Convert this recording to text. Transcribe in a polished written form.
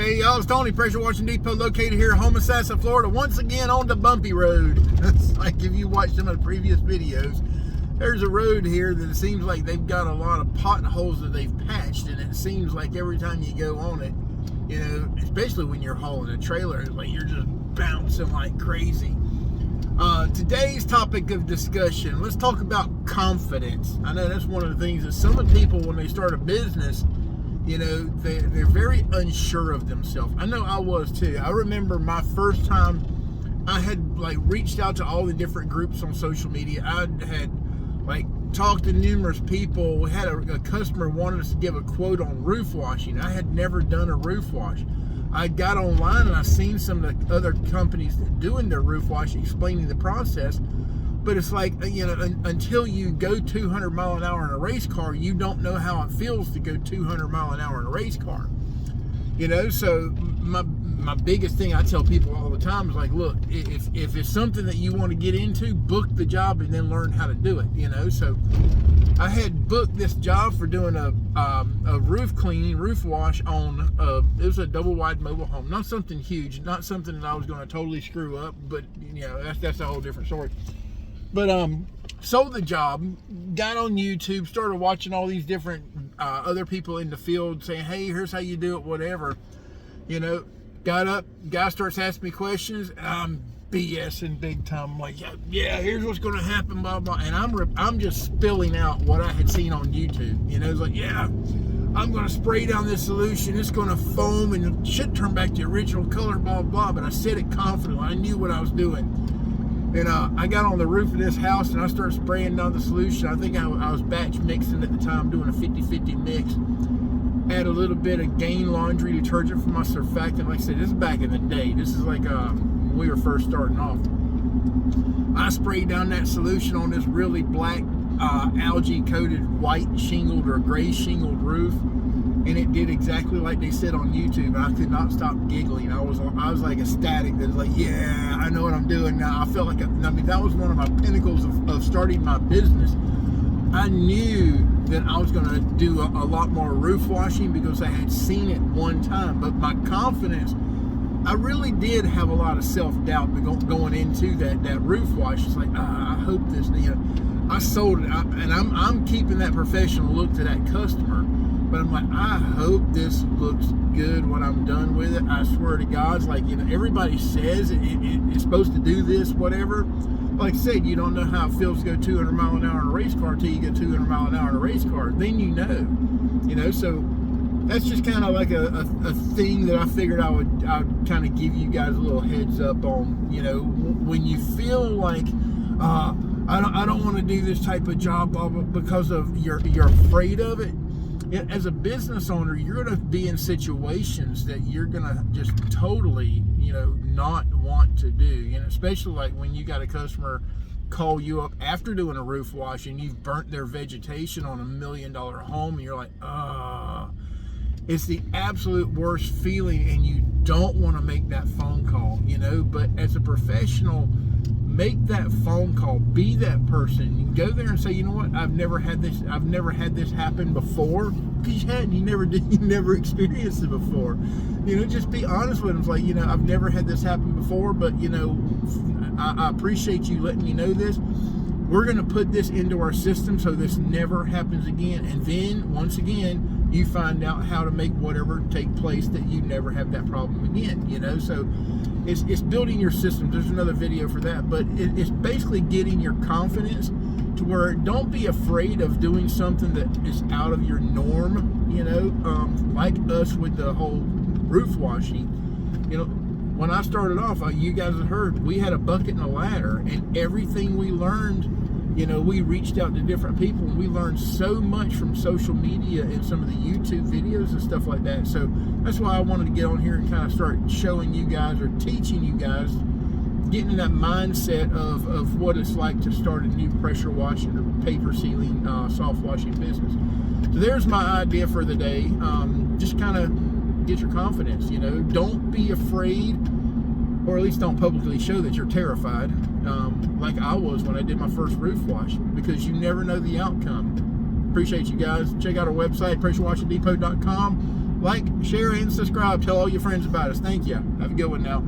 Hey y'all, it's Tony, Pressure Washing Depot, located here in Homosassa, Florida, once again on the bumpy road. It's like if you watched some of the previous videos, there's a road here that it seems like they've got a lot of potholes that they've patched, and it seems like every time you go on it, you know, especially when you're hauling a trailer, it's like you're just bouncing like crazy. Today's topic of discussion, let's talk about confidence. I know that's one of the things that some of the people, when they start a business, you know, they're very unsure of themselves. I know I was too. I remember my first time I had like reached out to all the different groups on social media. I had like talked to numerous people. We had a customer wanted us to give a quote on roof washing. I had never done a roof wash. I got online and I seen some of the other companies doing their roof washing, explaining the process. But it's like, you know, until you go 200 mile an hour in a race car, you don't know how it feels to go 200 mile an hour in a race car. You know, so my biggest thing I tell people all the time is like, look, if it's something that you want to get into, book the job and then learn how to do it, you know. So I had booked this job for doing a roof cleaning, roof wash on, it was a double wide mobile home. Not something huge, not something that I was going to totally screw up, but, you know, that's a whole different story. But sold the job, got on YouTube, started watching all these different other people in the field saying, hey, here's how you do it, whatever. You know, got up, guy starts asking me questions, and I'm BSing big time. I'm like, yeah, here's what's going to happen, blah, blah. And I'm just spilling out what I had seen on YouTube. You know, it's like, yeah, I'm going to spray down this solution. It's going to foam, and it should turn back to the original color, blah, blah. But I said it confidently. I knew what I was doing. And I got on the roof of this house and I started spraying down the solution. I think I was batch mixing at the time, doing a 50-50 mix. Add a little bit of Gain laundry detergent for my surfactant. Like I said, this is back in the day. This is like when we were first starting off. I sprayed down that solution on this really black algae coated white shingled or gray shingled roof. And it did exactly like they said on YouTube. And I could not stop giggling. I was like ecstatic. That was like, yeah, I know what I'm doing now. I felt like, I mean, that was one of my pinnacles of starting my business. I knew that I was going to do a lot more roof washing because I had seen it one time. But my confidence, I really did have a lot of self-doubt going into that roof wash. It's like, I hope this, you know, I sold it. And I'm keeping that professional look to that customer. But I'm like, I hope this looks good when I'm done with it. I swear to God, it's like, you know, everybody says it's supposed to do this, whatever. Like I said, you don't know how it feels to go 200 mile an hour in a race car until you go 200 mile an hour in a race car. Then you know. So that's just kind of like a thing that I figured I would kind of give you guys a little heads up on. You know, when you feel like, I don't want to do this type of job because of you're afraid of it. As a business owner, you're going to be in situations that you're going to just totally, you know, not want to do. You know, especially like when you got a customer call you up after doing a roof wash and you've burnt their vegetation on $1 million home, and you're like, it's the absolute worst feeling, and you don't want to make that phone call, you know. But as a professional, make that phone call, be that person. You go there and say, you know what, I've never had this happen before. Because you never experienced it before. You know, just be honest with them. It's like, you know, I've never had this happen before, but you know, I appreciate you letting me know this. We're going to put this into our system so this never happens again. And then once again, you find out how to make whatever take place that you never have that problem again, you know. So it's building your system. There's another video for that, but it's basically getting your confidence to where don't be afraid of doing something that is out of your norm, you know, like us with the whole roof washing. You know, when I started off, you guys have heard, we had a bucket and a ladder, and everything we learned, you know, we reached out to different people, and we learned so much from social media and some of the YouTube videos and stuff like that. So that's why I wanted to get on here and kind of start showing you guys or teaching you guys, getting in that mindset of what it's like to start a new pressure washing or paper sealing, soft washing business. So there's my idea for the day. Just kind of get your confidence, you know. Don't be afraid, or at least don't publicly show that you're terrified, like I was when I did my first roof wash, because you never know the outcome. Appreciate you guys. Check out our website, pressurewashingdepot.com. Like, share, and subscribe. Tell all your friends about us. Thank you. Have a good one now.